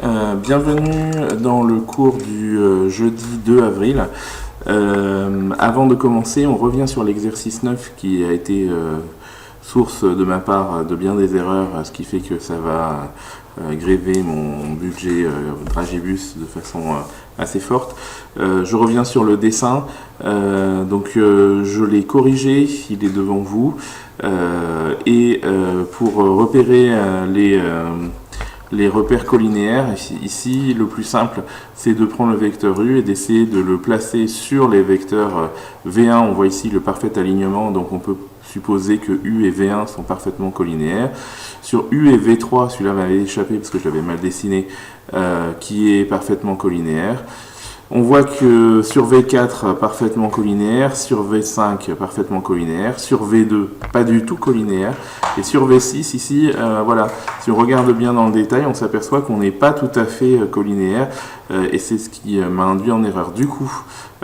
Bienvenue dans le cours du jeudi 2 avril. Avant de commencer, on revient sur l'exercice 9 qui a été source de ma part de bien des erreurs, ce qui fait que ça va gréver mon budget Dragibus de façon assez forte. Je reviens sur le dessin, je l'ai corrigé, il est devant vous, pour repérer les repères collinéaires, ici le plus simple c'est de prendre le vecteur U et d'essayer de le placer sur les vecteurs V1. On voit ici le parfait alignement, donc on peut supposer que U et V1 sont parfaitement collinéaires. Sur U et V3, celui-là m'avait échappé parce que je l'avais mal dessiné, qui est parfaitement collinéaire. On voit que sur V4, parfaitement collinéaire, sur V5, parfaitement collinéaire, sur V2, pas du tout collinéaire, et sur V6, ici, voilà, si on regarde bien dans le détail, on s'aperçoit qu'on n'est pas tout à fait collinéaire, et c'est ce qui m'a induit en erreur. Du coup,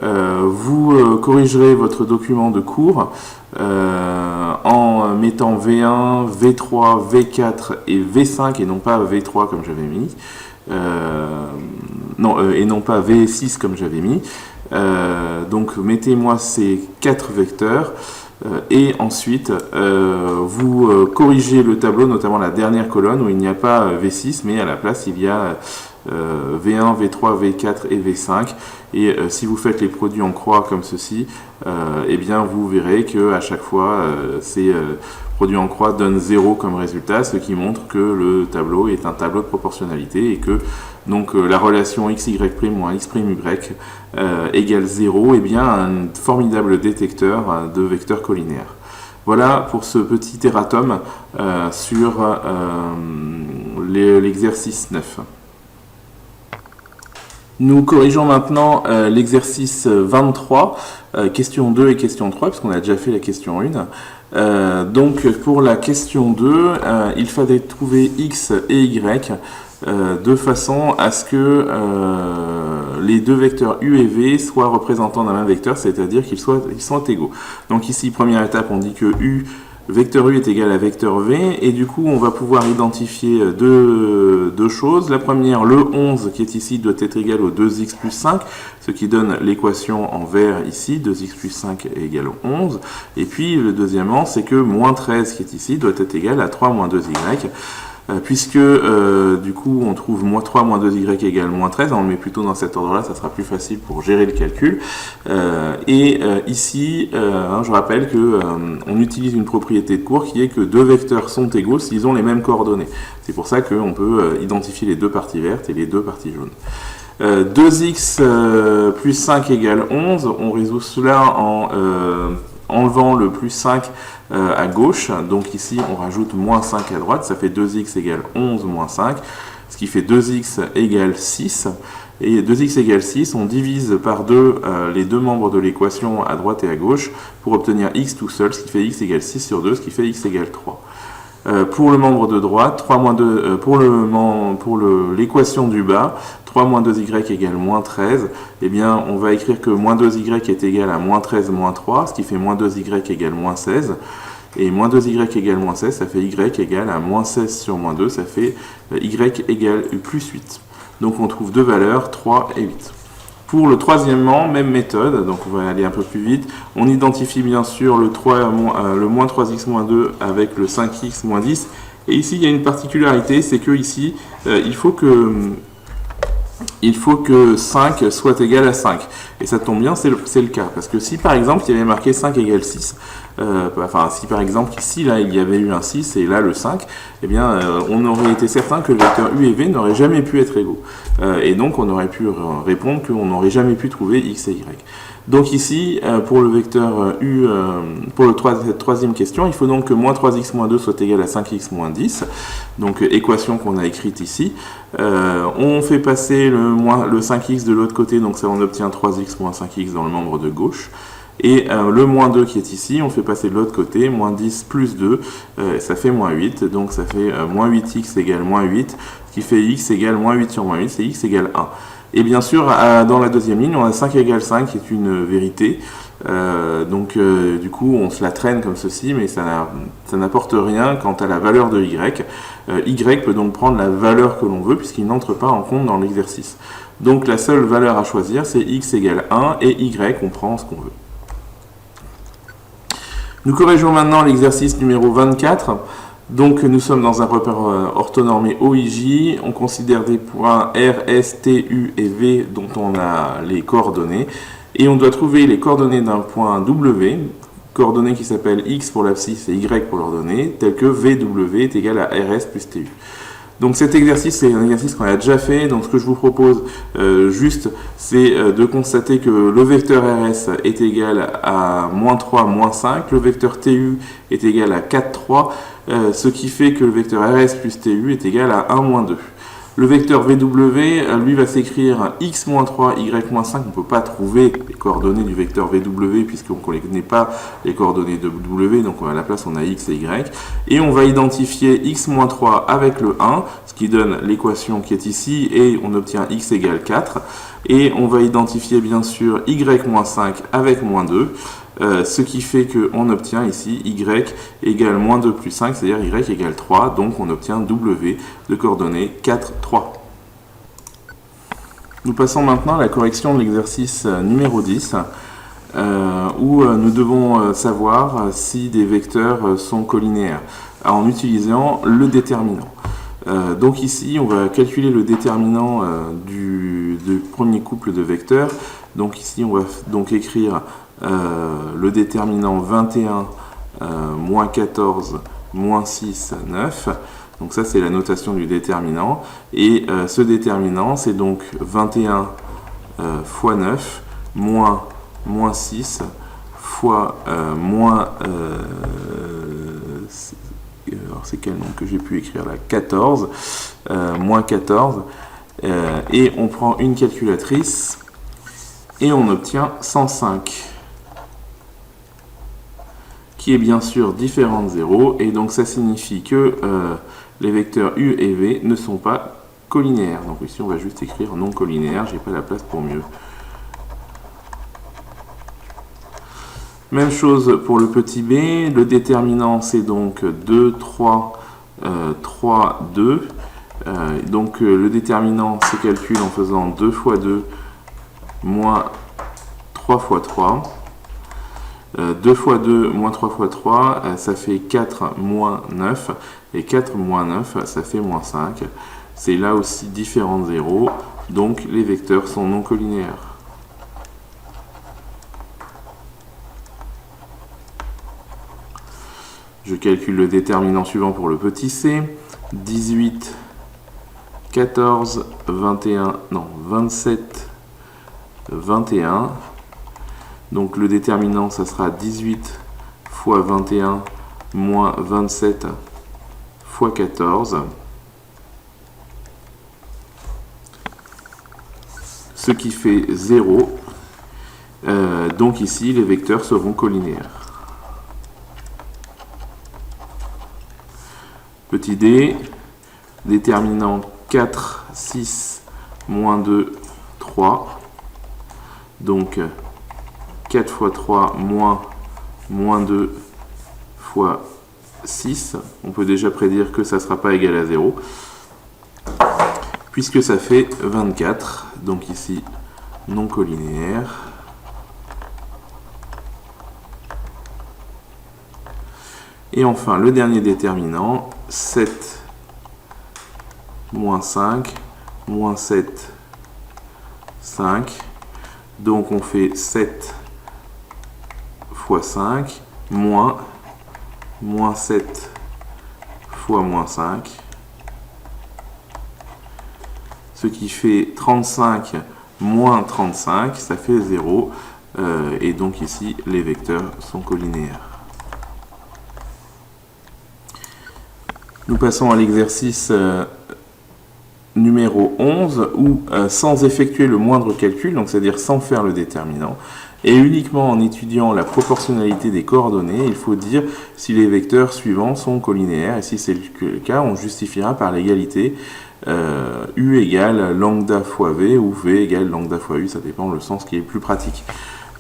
vous corrigerez votre document de cours en mettant V1, V3, V4 et V5, et non pas V3 comme j'avais mis. Et non pas V6 comme j'avais mis. Donc mettez-moi ces 4 vecteurs et ensuite vous corrigez le tableau, notamment la dernière colonne où il n'y a pas V6 mais à la place il y a V1, V3, V4 et V5, et si vous faites les produits en croix comme ceci, eh bien vous verrez que à chaque fois ces produits en croix donnent 0 comme résultat, ce qui montre que le tableau est un tableau de proportionnalité et que donc la relation xy' moins x'y égale 0 est bien un formidable détecteur de vecteurs collinéaires. Voilà pour ce petit erratum sur l'exercice 9. Nous corrigeons maintenant l'exercice 23, question 2 et question 3, puisqu'on a déjà fait la question 1. Donc pour la question 2, il fallait trouver x et y de façon à ce que les deux vecteurs u et v soient représentants d'un même vecteur, c'est-à-dire qu'ils sont égaux. Donc ici, première étape, on dit que vecteur u est égal à vecteur v, et du coup on va pouvoir identifier deux choses. La première, le 11 qui est ici doit être égal au 2x plus 5, ce qui donne l'équation en vert ici, 2x plus 5 est égal au 11. Et puis le deuxièmement, c'est que moins 13 qui est ici doit être égal à 3 moins 2y, puisque du coup on trouve moins 3 moins 2y égale moins 13, on le met plutôt dans cet ordre-là, ça sera plus facile pour gérer le calcul. Ici, je rappelle que on utilise une propriété de cours qui est que deux vecteurs sont égaux s'ils ont les mêmes coordonnées. C'est pour ça qu'on peut identifier les deux parties vertes et les deux parties jaunes. 2x plus 5 égale 11, on résout cela en enlevant le plus 5 à gauche, donc ici on rajoute moins 5 à droite, ça fait 2x égale 11 moins 5, ce qui fait 2x égale 6, et 2x égale 6, on divise par 2 les deux membres de l'équation à droite et à gauche pour obtenir x tout seul, ce qui fait x égale 6 sur 2, ce qui fait x égale 3. Pour le membre de droite, 3 moins 2, pour l'équation du bas, 3 moins 2y égale moins 13, eh bien on va écrire que moins 2y est égal à moins 13 moins 3, ce qui fait moins 2y égale moins 16, et moins 2y égale moins 16, ça fait y égale à moins 16 sur moins 2, ça fait y égale plus 8. Donc on trouve deux valeurs, 3 et 8. Pour le troisièmement, même méthode, donc on va aller un peu plus vite, on identifie bien sûr le moins 3x moins 2 avec le 5x moins 10, et ici il y a une particularité, c'est que ici il faut que 5 soit égal à 5, et ça tombe bien, c'est le cas, parce que si par exemple il y avait marqué 5 égale 6, si par exemple ici là il y avait eu un 6 et là le 5, eh bien on aurait été certain que le vecteur u et v n'auraient jamais pu être égaux, et donc on aurait pu répondre qu'on n'aurait jamais pu trouver x et y. Donc ici, pour le vecteur u, pour cette troisième question, il faut donc que moins 3x moins 2 soit égal à 5x moins 10, donc équation qu'on a écrite ici. On fait passer le 5x de l'autre côté, donc ça on obtient 3x moins 5x dans le membre de gauche. Et le moins 2 qui est ici, on fait passer de l'autre côté, moins 10 plus 2, ça fait moins 8, donc ça fait moins 8x égale moins 8, ce qui fait x égale moins 8 sur moins 8, c'est x égale 1. Et bien sûr, dans la deuxième ligne, on a 5 égale 5 qui est une vérité, Du coup, on se la traîne comme ceci, mais ça n'apporte rien quant à la valeur de y. Y peut donc prendre la valeur que l'on veut, puisqu'il n'entre pas en compte dans l'exercice. Donc la seule valeur à choisir, c'est x égale 1, et y, on prend ce qu'on veut. Nous corrigeons maintenant l'exercice numéro 24. Donc nous sommes dans un repère orthonormé OIJ, on considère des points R, S, T, U et V dont on a les coordonnées, et on doit trouver les coordonnées d'un point W, coordonnées qui s'appellent X pour l'abscisse et Y pour l'ordonnée, tel que VW est égal à RS plus TU. Donc cet exercice, c'est un exercice qu'on a déjà fait, donc ce que je vous propose c'est de constater que le vecteur RS est égal à -3, -5, le vecteur TU est égal à 4, 3, ce qui fait que le vecteur RS plus TU est égal à 1, 2. Le vecteur VW, lui, va s'écrire x-3, y-5. On ne peut pas trouver les coordonnées du vecteur VW puisqu'on ne connaît pas les coordonnées de W. Donc à la place, on a x et y. Et on va identifier x-3 avec le 1, ce qui donne l'équation qui est ici. Et on obtient x égale 4. Et on va identifier bien sûr y-5 avec -2. Ce qui fait qu'on obtient ici y égale -2 plus 5, c'est-à-dire y égale 3, donc on obtient w de coordonnées 4, 3. Nous passons maintenant à la correction de l'exercice numéro 10, où nous devons savoir si des vecteurs sont collinéaires, en utilisant le déterminant. Donc ici, on va calculer le déterminant du premier couple de vecteurs. Donc ici, on va donc écrire le déterminant 21, moins 14, moins 6, 9. Donc ça, c'est la notation du déterminant. Et ce déterminant, c'est donc 21 fois 9, moins 6, fois moins... alors c'est quel nombre que j'ai pu écrire là? 14, moins 14. Et on prend une calculatrice et on obtient 105. Qui est bien sûr différent de 0, et donc ça signifie que les vecteurs U et V ne sont pas collinéaires. Donc ici on va juste écrire non collinéaire, j'ai pas la place pour mieux. Même chose pour le petit b, le déterminant c'est donc 2, 3, 3, 2. Donc le déterminant se calcule en faisant 2 fois 2 moins 3 fois 3. 2 fois 2 moins 3 fois 3, ça fait 4 moins 9. Et 4 moins 9, ça fait moins 5. C'est là aussi différent de 0. Donc les vecteurs sont non collinéaires. Je calcule le déterminant suivant pour le petit c. 18, 14, 21, non, 27, 21. Donc le déterminant, ça sera 18 fois 21 moins 27 fois 14. Ce qui fait 0. Donc ici, les vecteurs seront collinéaires. Petit d, déterminant 4, 6, moins 2, 3. Donc 4 fois 3 moins 2 fois 6. On peut déjà prédire que ça ne sera pas égal à 0. Puisque ça fait 24. Donc ici, non collinéaire. Et enfin, le dernier déterminant, 7 moins 5, moins 7, 5. Donc on fait 7 fois 5, moins 7 fois moins 5, ce qui fait 35 moins 35, ça fait 0, et donc ici les vecteurs sont collinéaires. Nous passons à l'exercice numéro 11, où sans effectuer le moindre calcul, donc c'est-à-dire sans faire le déterminant, et uniquement en étudiant la proportionnalité des coordonnées, il faut dire si les vecteurs suivants sont collinéaires, et si c'est le cas, on justifiera par l'égalité U égale lambda fois V, ou V égale lambda fois U, ça dépend le sens qui est le plus pratique.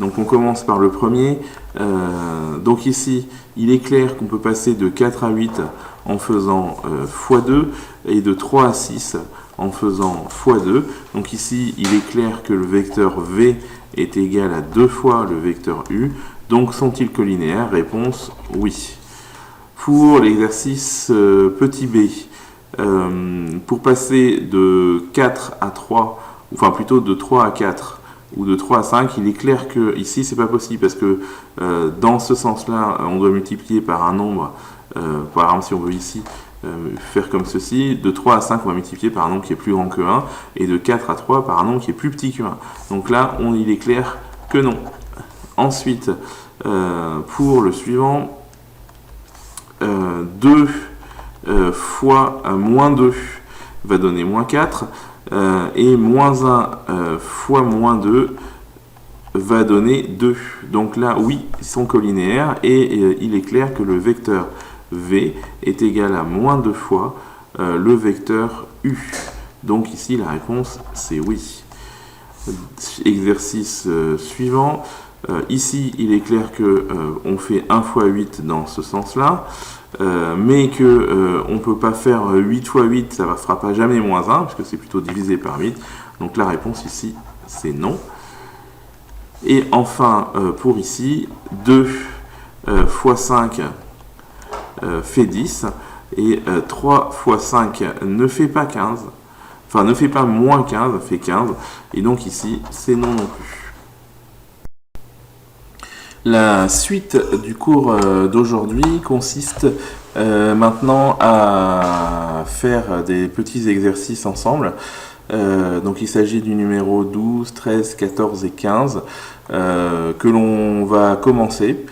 Donc on commence par le premier. Donc ici, il est clair qu'on peut passer de 4 à 8 en faisant x2 et de 3 à 6 en faisant x2. Donc ici, il est clair que le vecteur v est égal à 2 fois le vecteur u. Donc sont-ils colinéaires? Réponse oui. Pour l'exercice petit b, pour passer de 4 à 3, enfin plutôt de 3 à 4 ou de 3 à 5, il est clair que ici c'est pas possible parce que dans ce sens-là, on doit multiplier par un nombre. Par exemple, si on veut ici faire comme ceci, de 3 à 5, on va multiplier par un nombre qui est plus grand que 1, et de 4 à 3 par un nombre qui est plus petit que 1. Donc là, il est clair que non. Ensuite, pour le suivant, 2 fois moins 2 va donner moins 4, et moins 1 fois moins 2 va donner 2. Donc là, oui, ils sont colinéaires, et il est clair que le vecteur v est égal à moins 2 fois le vecteur u. Donc ici, la réponse, c'est oui. Exercice suivant. Ici, il est clair que on fait 1 fois 8 dans ce sens-là, mais que on ne peut pas faire 8 fois 8, ça ne fera pas jamais moins 1, parce que c'est plutôt divisé par 8. Donc la réponse ici, c'est non. Et enfin, pour ici, 2 fois 5 fait 10, et 3 fois 5 ne fait pas 15, enfin ne fait pas moins 15, fait 15, et donc ici, c'est non non plus. La suite du cours d'aujourd'hui consiste maintenant à faire des petits exercices ensemble. Donc il s'agit du numéro 12, 13, 14 et 15 que l'on va commencer.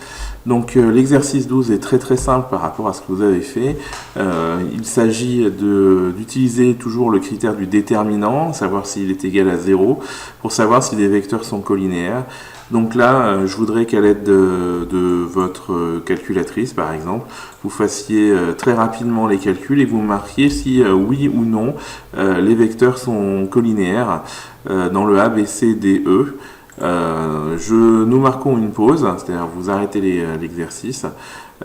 Donc l'exercice 12 est très très simple par rapport à ce que vous avez fait. Il s'agit d'utiliser toujours le critère du déterminant, savoir s'il est égal à 0, pour savoir si les vecteurs sont colinéaires. Donc là, je voudrais qu'à l'aide de votre calculatrice, par exemple, vous fassiez très rapidement les calculs et vous marquiez si oui ou non les vecteurs sont colinéaires dans le A, B, C, D, E. Nous marquons une pause, c'est-à-dire vous arrêtez l'exercice,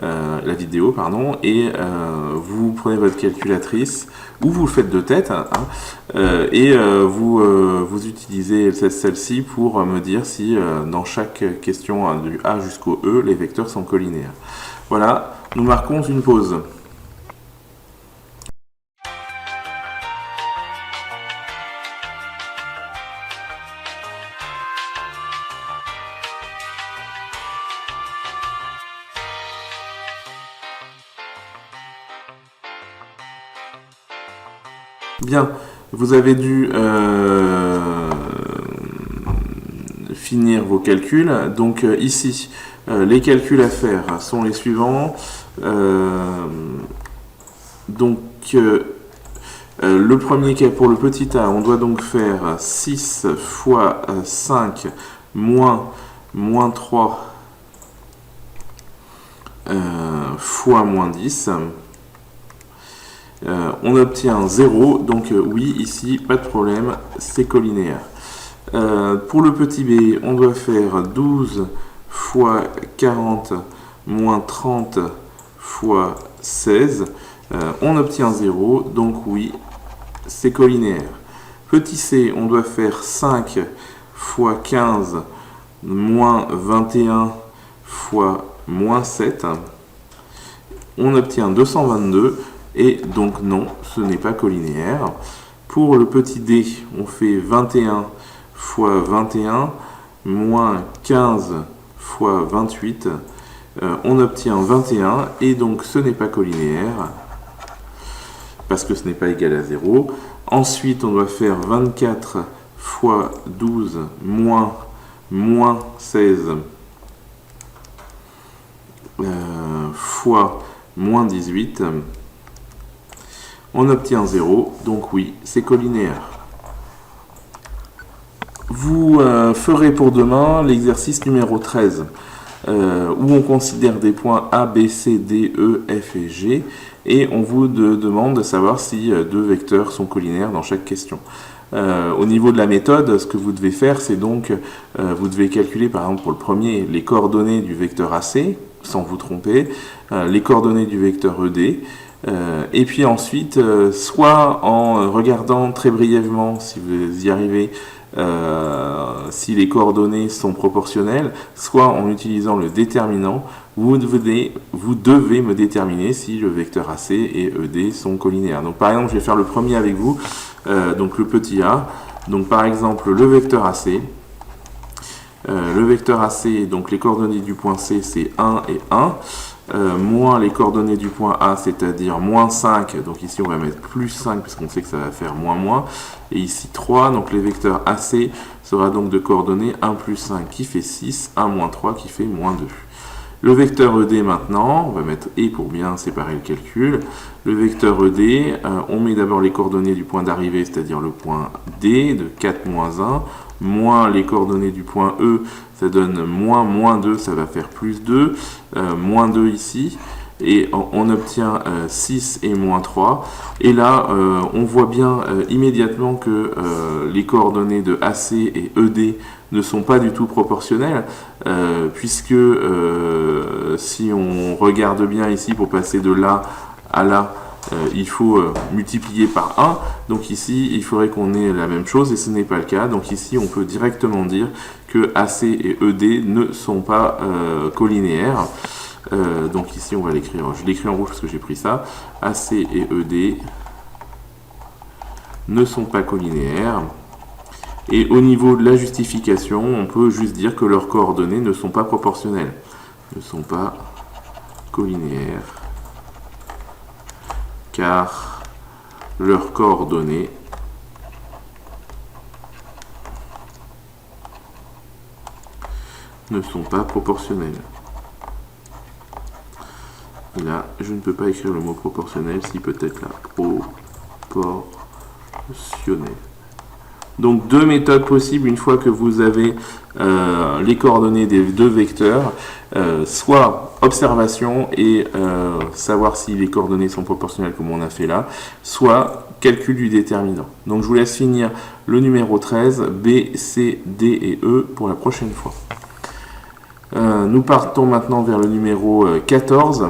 la vidéo, pardon, et vous prenez votre calculatrice, ou vous le faites de tête, et vous utilisez celle-ci pour me dire si dans chaque question du A jusqu'au E, les vecteurs sont colinéaires. Voilà, nous marquons une pause. Bien, vous avez dû finir vos calculs. Donc ici, les calculs à faire sont les suivants. Le premier cas, pour le petit a, on doit donc faire 6 fois 5 moins 3 fois moins 10. On obtient 0, donc oui, ici, pas de problème, c'est colinéaire. Pour le petit b, on doit faire 12 fois 40 moins 30 fois 16. On obtient 0, donc oui, c'est colinéaire. Petit c, on doit faire 5 fois 15 moins 21 fois moins 7. On obtient 222. Et donc non, ce n'est pas colinéaire. Pour le petit d, on fait 21 fois 21 moins 15 fois 28. On obtient 21 et donc ce n'est pas colinéaire parce que ce n'est pas égal à 0. Ensuite, on doit faire 24 fois 12 moins 16 fois moins 18. On obtient 0, donc oui, c'est colinéaire. Vous ferez pour demain l'exercice numéro 13. où on considère des points A, B, C, D, E, F et G, et on vous demande de savoir si deux vecteurs sont collinaires dans chaque question. Au niveau de la méthode, ce que vous devez faire, c'est donc, vous devez calculer par exemple pour le premier les coordonnées du vecteur AC, sans vous tromper, les coordonnées du vecteur ED, et puis ensuite, soit en regardant très brièvement, si vous y arrivez, si les coordonnées sont proportionnelles, soit en utilisant le déterminant, vous devez me déterminer si le vecteur AC et ED sont collinéaires. Donc par exemple, je vais faire le premier avec vous, donc le petit a. Donc par exemple, le vecteur AC. Donc les coordonnées du point C, c'est 1 et 1. Moins les coordonnées du point A, c'est-à-dire moins 5, donc ici on va mettre plus 5 parce qu'on sait que ça va faire moins moins, et ici 3, donc les vecteurs AC sera donc de coordonnées 1 plus 5 qui fait 6, 1 moins 3 qui fait moins 2. Le vecteur ED maintenant, on va mettre E pour bien séparer le calcul. Le vecteur ED, on met d'abord les coordonnées du point d'arrivée, c'est-à-dire le point D de 4 moins 1, moins les coordonnées du point E, ça donne moins 2, ça va faire plus 2, moins 2 ici, et on obtient 6 et moins 3. Et là, on voit bien immédiatement que les coordonnées de AC et ED ne sont pas du tout proportionnelles, puisque si on regarde bien ici, pour passer de là à là, il faut multiplier par 1, donc ici il faudrait qu'on ait la même chose et ce n'est pas le cas, donc ici on peut directement dire que AC et ED ne sont pas collinéaires, donc ici on va l'écrire, je l'écris en rouge parce que j'ai pris ça, AC et ED ne sont pas collinéaires, et au niveau de la justification, on peut juste dire que leurs coordonnées ne sont pas proportionnelles, ne sont pas collinéaires, car leurs coordonnées ne sont pas proportionnelles. Et là, je ne peux pas écrire le mot proportionnel, si peut-être là, proportionnel. Donc deux méthodes possibles une fois que vous avez les coordonnées des deux vecteurs, soit observation et savoir si les coordonnées sont proportionnelles comme on a fait là, soit calcul du déterminant. Donc je vous laisse finir le numéro 13, B, C, D et E pour la prochaine fois. Nous partons maintenant vers le numéro 14.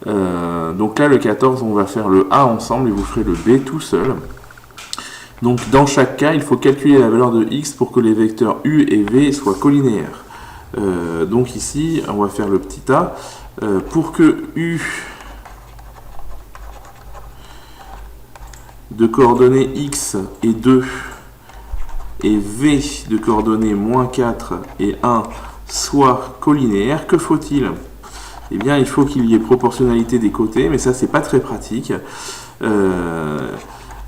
Donc là le 14, on va faire le A ensemble et vous ferez le B tout seul. Donc dans chaque cas, il faut calculer la valeur de x pour que les vecteurs u et v soient collinéaires. Donc ici, on va faire le petit a. Pour que u de coordonnées x et 2 et v de coordonnées moins 4 et 1 soient collinéaires, que faut-il? Eh bien, il faut qu'il y ait proportionnalité des côtés, mais ça, c'est pas très pratique.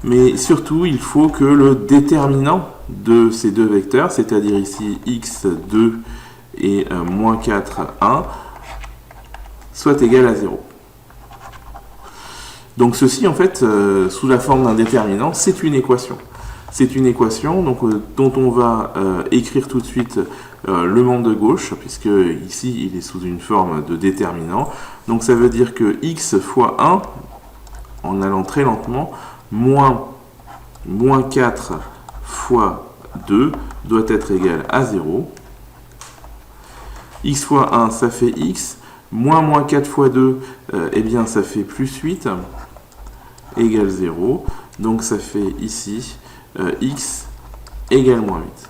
Mais surtout, il faut que le déterminant de ces deux vecteurs, c'est-à-dire ici x2 et moins 4, 1, soit égal à 0. Donc ceci, en fait, sous la forme d'un déterminant, c'est une équation. C'est une équation donc, dont on va écrire tout de suite le membre de gauche, puisque ici, il est sous une forme de déterminant. Donc ça veut dire que x fois 1, en allant très lentement, moins 4 fois 2 doit être égal à 0. X fois 1, ça fait x. Moins 4 fois 2, eh bien, ça fait plus 8, égale 0. Donc, ça fait ici x égale moins 8.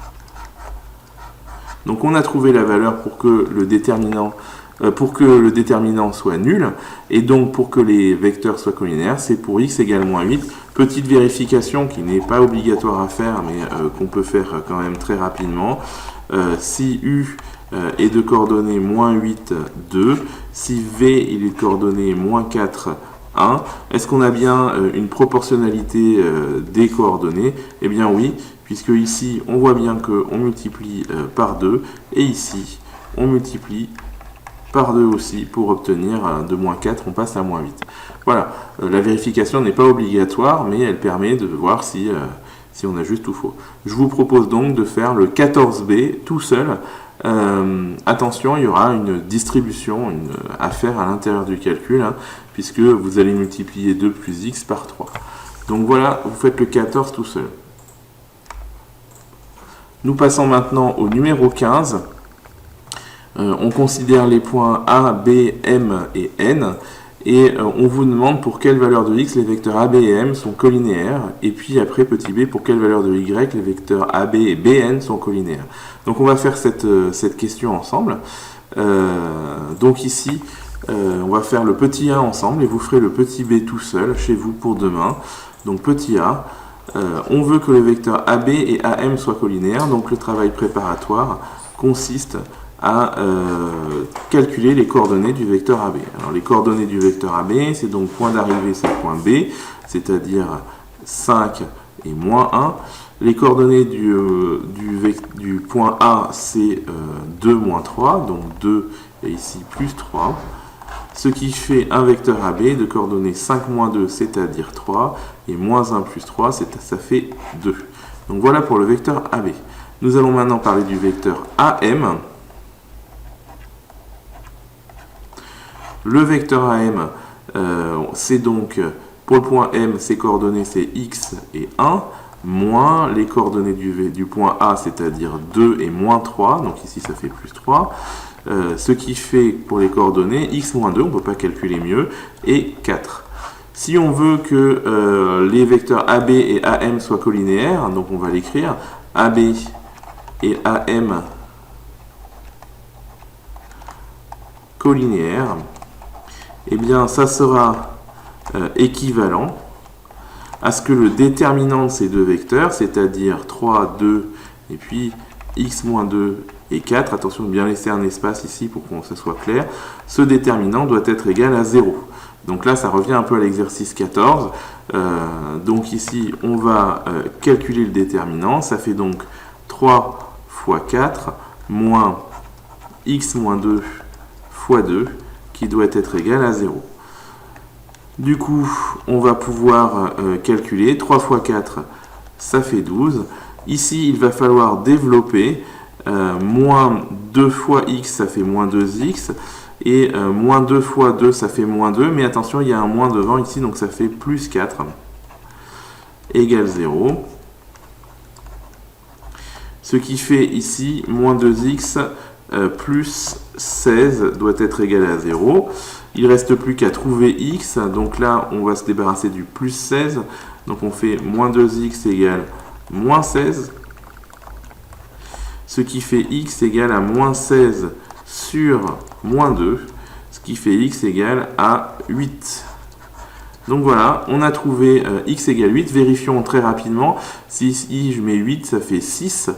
Donc, on a trouvé la valeur pour que le déterminant soit nul, et donc pour que les vecteurs soient collinaires, c'est pour x égale moins 8. Petite vérification qui n'est pas obligatoire à faire, mais qu'on peut faire quand même très rapidement. Si u est de coordonnées moins 8, 2, si v il est de coordonnées moins 4, 1, est-ce qu'on a bien une proportionnalité des coordonnées? Eh bien oui, puisque ici on voit bien qu'on multiplie par 2, et ici on multiplie par 2 aussi pour obtenir de moins 4, on passe à moins 8. Voilà, la vérification n'est pas obligatoire, mais elle permet de voir si on a juste ou faux. Je vous propose donc de faire le 14b tout seul Attention, il y aura une distribution à faire à l'intérieur du calcul, hein, puisque vous allez multiplier 2 plus x par 3. Donc voilà, vous faites le 14 tout seul. Nous passons maintenant au numéro 15. On considère les points A, B, M et N. Et on vous demande pour quelle valeur de x les vecteurs AB et M sont collinéaires. Et puis après, petit b, pour quelle valeur de y les vecteurs AB et BN sont collinéaires. Donc on va faire cette question ensemble. Donc ici, on va faire le petit a ensemble et vous ferez le petit b tout seul chez vous pour demain. Donc petit a, on veut que les vecteurs AB et AM soient collinéaires. Donc le travail préparatoire consiste à calculer les coordonnées du vecteur AB. Alors les coordonnées du vecteur AB, c'est donc point d'arrivée, c'est point B, c'est-à-dire 5 et moins 1. Les coordonnées du point A, c'est 2 moins 3, donc 2 et ici plus 3. Ce qui fait un vecteur AB de coordonnées 5 moins 2, c'est-à-dire 3, et moins 1 plus 3, ça fait 2. Donc voilà pour le vecteur AB. Nous allons maintenant parler du vecteur AM. Le vecteur AM, c'est donc, pour le point M, ses coordonnées, c'est x et 1, moins les coordonnées du point A, c'est-à-dire 2 et moins 3, donc ici ça fait plus 3, ce qui fait, pour les coordonnées, x moins 2, on ne peut pas calculer mieux, et 4. Si on veut que les vecteurs AB et AM soient collinéaires, donc on va l'écrire, AB et AM collinéaires, eh bien, ça sera équivalent à ce que le déterminant de ces deux vecteurs, c'est-à-dire 3, 2, et puis x-2 et 4, attention de bien laisser un espace ici pour que ça soit clair, ce déterminant doit être égal à 0. Donc là, ça revient un peu à l'exercice 14. Donc ici, on va calculer le déterminant. Ça fait donc 3 fois 4 moins x-2 fois 2, qui doit être égal à 0. Du coup, on va pouvoir calculer 3 fois 4, ça fait 12. Ici, il va falloir développer moins 2 fois x, ça fait moins 2x, et moins 2 fois 2, ça fait moins 2, mais attention, il y a un moins devant ici, donc ça fait plus 4, égale 0. Ce qui fait ici, moins 2x, plus 16 doit être égal à 0. Il ne reste plus qu'à trouver x. Donc là, on va se débarrasser du plus 16. Donc on fait moins 2x égale moins 16. Ce qui fait x égale à moins 16 sur moins 2. Ce qui fait x égale à 8. Donc voilà, on a trouvé x égale 8. Vérifions très rapidement. Si je mets 8, ça fait 6.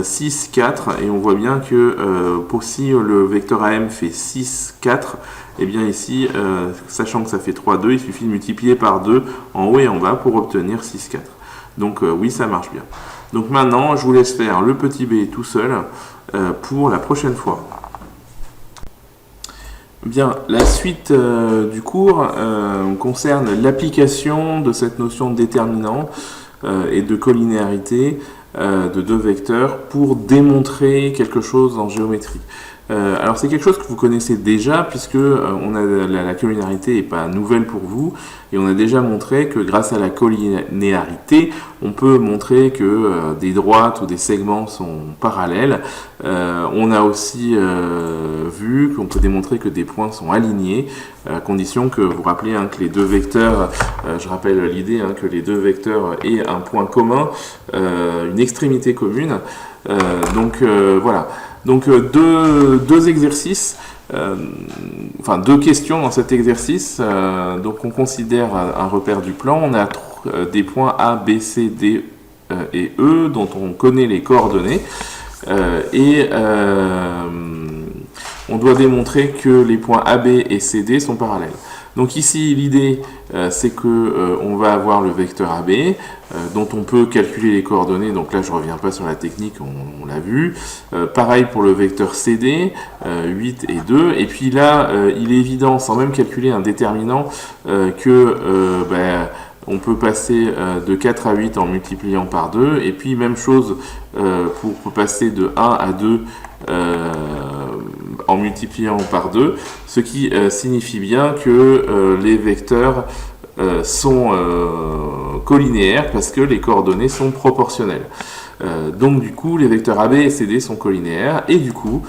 6, 4. Et on voit bien que pour si le vecteur AM fait 6, 4, et bien ici, sachant que ça fait 3, 2, il suffit de multiplier par 2 en haut et en bas pour obtenir 6, 4. Donc oui, ça marche bien. Donc maintenant, je vous laisse faire le petit b tout seul pour la prochaine fois. Bien, la suite du cours concerne l'application de cette notion de déterminant et de collinéarité de deux vecteurs pour démontrer quelque chose en géométrie. Alors c'est quelque chose que vous connaissez déjà puisque la collinéarité n'est pas nouvelle pour vous et on a déjà montré que grâce à la collinéarité on peut montrer que des droites ou des segments sont parallèles. On a aussi vu qu'on peut démontrer que des points sont alignés à condition que vous rappelez que les deux vecteurs, je rappelle l'idée que les deux vecteurs aient un point commun, une extrémité commune. Voilà. Donc deux exercices, deux questions dans cet exercice. Donc on considère un repère du plan. On a des points A, B, C, D et E dont on connaît les coordonnées. On doit démontrer que les points AB et CD sont parallèles. Donc ici, l'idée, c'est que on va avoir le vecteur AB, dont on peut calculer les coordonnées. Donc là, je ne reviens pas sur la technique, on l'a vu. Pareil pour le vecteur CD, 8 et 2. Et puis là, il est évident, sans même calculer un déterminant, que on peut passer de 4 à 8 en multipliant par 2, et puis même chose pour passer de 1 à 2 en multipliant par 2, ce qui signifie bien que les vecteurs sont collinéaires parce que les coordonnées sont proportionnelles. Donc du coup, les vecteurs AB et CD sont collinéaires, et du coup,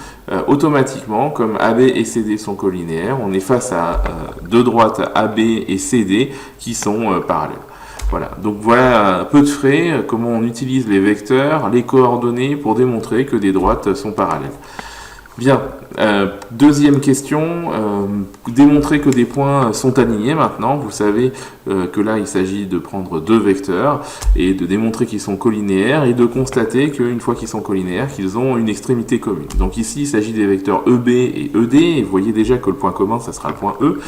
automatiquement, comme AB et CD sont collinéaires, on est face à deux droites AB et CD qui sont parallèles. Voilà, donc voilà un peu de frais, comment on utilise les vecteurs, les coordonnées pour démontrer que des droites sont parallèles. Bien, deuxième question, démontrer que des points sont alignés maintenant. Vous savez que là il s'agit de prendre deux vecteurs et de démontrer qu'ils sont collinéaires et de constater qu'une fois qu'ils sont collinéaires, qu'ils ont une extrémité commune. Donc ici il s'agit des vecteurs EB et ED, et vous voyez déjà que le point commun ça sera le point E.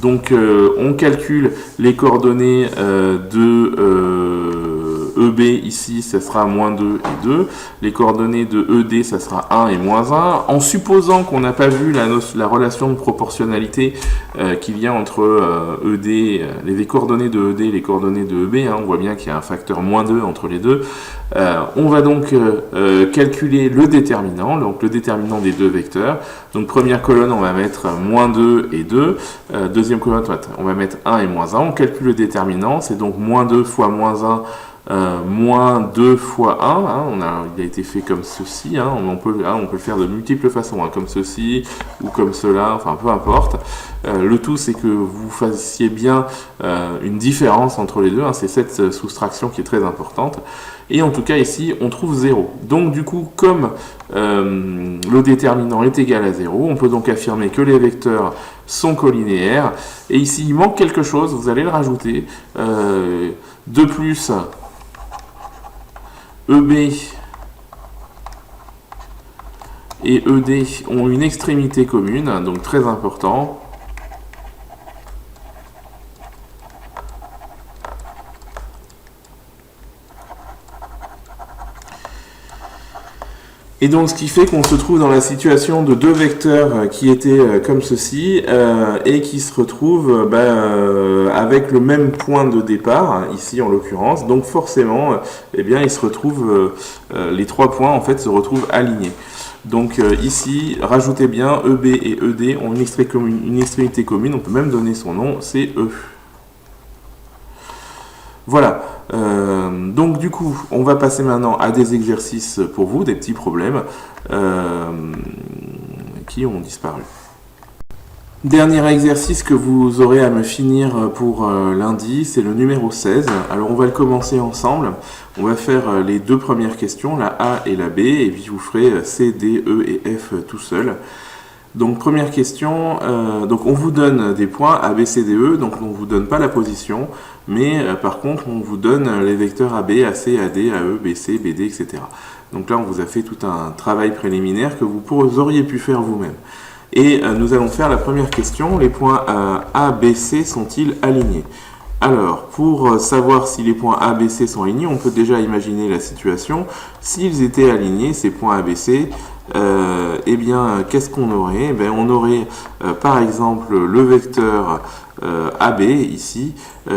Donc on calcule les coordonnées de EB ici, ça sera moins 2 et 2. Les coordonnées de ED, ça sera 1 et moins 1. En supposant qu'on n'a pas vu la relation de proportionnalité qu'il y a entre ED, les coordonnées de ED et les coordonnées de EB, on voit bien qu'il y a un facteur moins 2 entre les deux. On va donc calculer le déterminant, donc le déterminant des deux vecteurs. Donc première colonne, on va mettre moins 2 et 2. Deuxième colonne, on va mettre 1 et moins 1. On calcule le déterminant, c'est donc moins 2 fois moins 1. Moins 2 fois 1, il a été fait comme ceci, on peut le faire de multiples façons, comme ceci ou comme cela, enfin peu importe. Le tout c'est que vous fassiez bien une différence entre les deux, c'est cette soustraction qui est très importante. Et en tout cas ici on trouve 0. Donc du coup comme le déterminant est égal à 0, on peut donc affirmer que les vecteurs sont collinéaires. Et ici il manque quelque chose, vous allez le rajouter. De plus, EB et ED ont une extrémité commune, donc très important. Et donc ce qui fait qu'on se trouve dans la situation de deux vecteurs qui étaient comme ceci et qui se retrouvent avec le même point de départ, ici en l'occurrence. Donc forcément, ils se retrouvent, les trois points en fait se retrouvent alignés. Donc ici, rajoutez bien, EB et ED ont une extrémité commune, on peut même donner son nom, c'est E. Voilà. Donc du coup, on va passer maintenant à des exercices pour vous, des petits problèmes qui ont disparu. Dernier exercice que vous aurez à me finir pour lundi, c'est le numéro 16. Alors on va le commencer ensemble. On va faire les deux premières questions, la A et la B, et puis vous ferez C, D, E et F tout seul. Donc première question, donc on vous donne des points A, B, C, D, E, donc on ne vous donne pas la position, mais par contre on vous donne les vecteurs AB, AC, AD, AE, BC, BD, etc. Donc là on vous a fait tout un travail préliminaire que vous auriez pu faire vous-même. Et nous allons faire la première question, les points A, B, C sont-ils alignés? Alors, pour savoir si les points A, B, C sont alignés, on peut déjà imaginer la situation. S'ils étaient alignés, ces points A, B, C, qu'est-ce qu'on aurait? On aurait par exemple le vecteur AB ici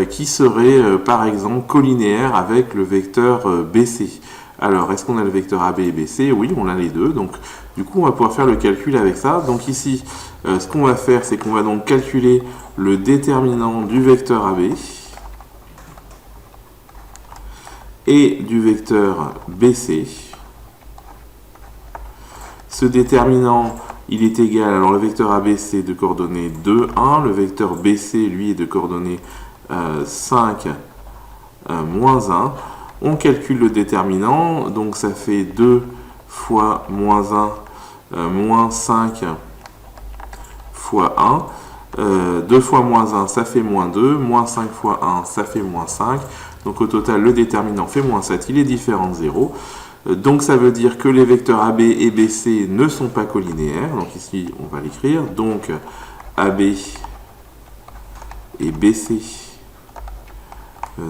qui serait par exemple collinéaire avec le vecteur BC. Alors, est-ce qu'on a le vecteur AB et BC? Oui, on a les deux. Donc, du coup, on va pouvoir faire le calcul avec ça. Donc ici, ce qu'on va faire, c'est qu'on va donc calculer le déterminant du vecteur AB et du vecteur BC. Ce déterminant, il est égal, alors le vecteur AB c'est de coordonnées 2, 1, le vecteur BC lui est de coordonnées 5, moins 1. On calcule le déterminant, donc ça fait 2 fois moins 1, moins 5 fois 1. 2 fois moins 1, ça fait moins 2, moins 5 fois 1, ça fait moins 5. Donc au total, le déterminant fait moins 7, il est différent de 0. Donc ça veut dire que les vecteurs AB et BC ne sont pas collinéaires. Donc ici, on va l'écrire. Donc AB et BC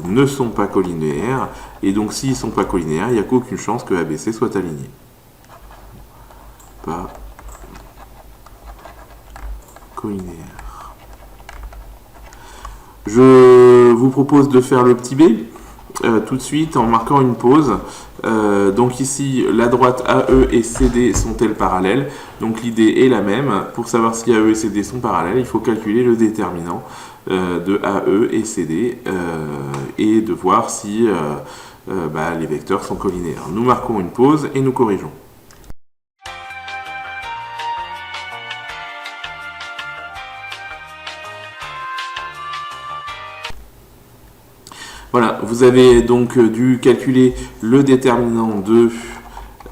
ne sont pas collinéaires. Et donc s'ils ne sont pas collinéaires, il n'y a qu'aucune chance que ABC soit aligné. Pas collinéaire. Je vous propose de faire le petit b tout de suite en marquant une pause. Donc ici, la droite AE et CD sont-elles parallèles? Donc l'idée est la même. Pour savoir si AE et CD sont parallèles, il faut calculer le déterminant de AE et CD et de voir si les vecteurs sont collinéaires. Nous marquons une pause et nous corrigeons. Voilà, vous avez donc dû calculer le déterminant de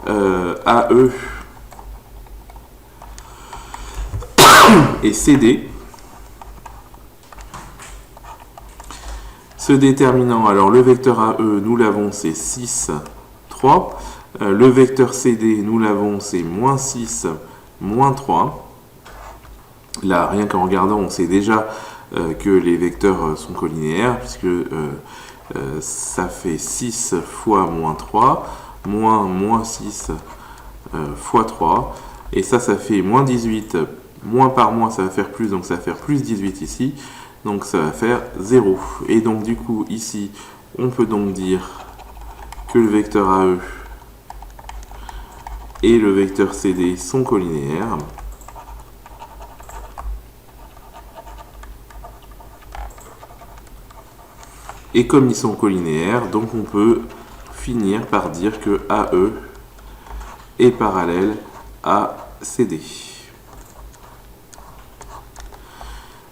AE et CD. Ce déterminant, alors le vecteur AE, nous l'avons, c'est 6, 3. Le vecteur CD, nous l'avons, c'est moins 6, moins 3. Là, rien qu'en regardant, on sait déjà que les vecteurs sont collinéaires, puisque ça fait 6 fois moins 3, moins 6 fois 3, et ça fait moins 18, moins par moins, ça va faire plus, donc ça va faire plus 18 ici, donc ça va faire 0. Et donc du coup, ici, on peut donc dire que le vecteur AE et le vecteur CD sont collinéaires. Et comme ils sont collinéaires, donc on peut finir par dire que AE est parallèle à CD.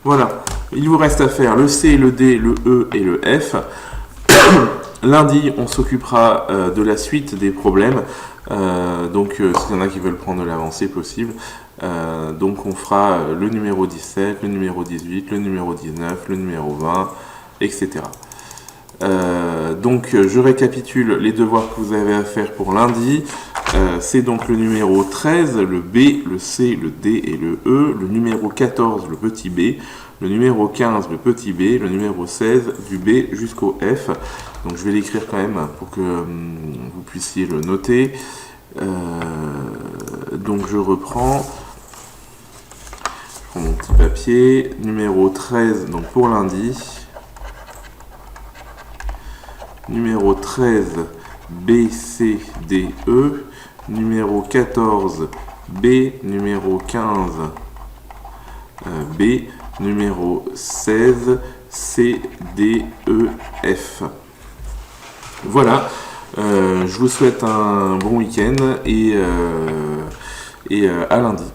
Voilà, il vous reste à faire le C, le D, le E et le F. Lundi, on s'occupera de la suite des problèmes. Donc, s'il y en a qui veulent prendre de l'avancée possible, donc on fera le numéro 17, le numéro 18, le numéro 19, le numéro 20, etc. Donc je récapitule les devoirs que vous avez à faire pour lundi. C'est donc le numéro 13, le B, le C, le D et le E, le numéro 14, le petit b, le numéro 15, le petit b, le numéro 16, du B jusqu'au F. Donc je vais l'écrire quand même pour que vous puissiez le noter. Donc je reprends. Je prends mon petit papier. Numéro 13, donc pour lundi. Numéro 13, B, C, D, E. Numéro 14, B. Numéro 15, B. Numéro 16, C, D, E, F. Voilà. Je vous souhaite un bon week-end et à lundi.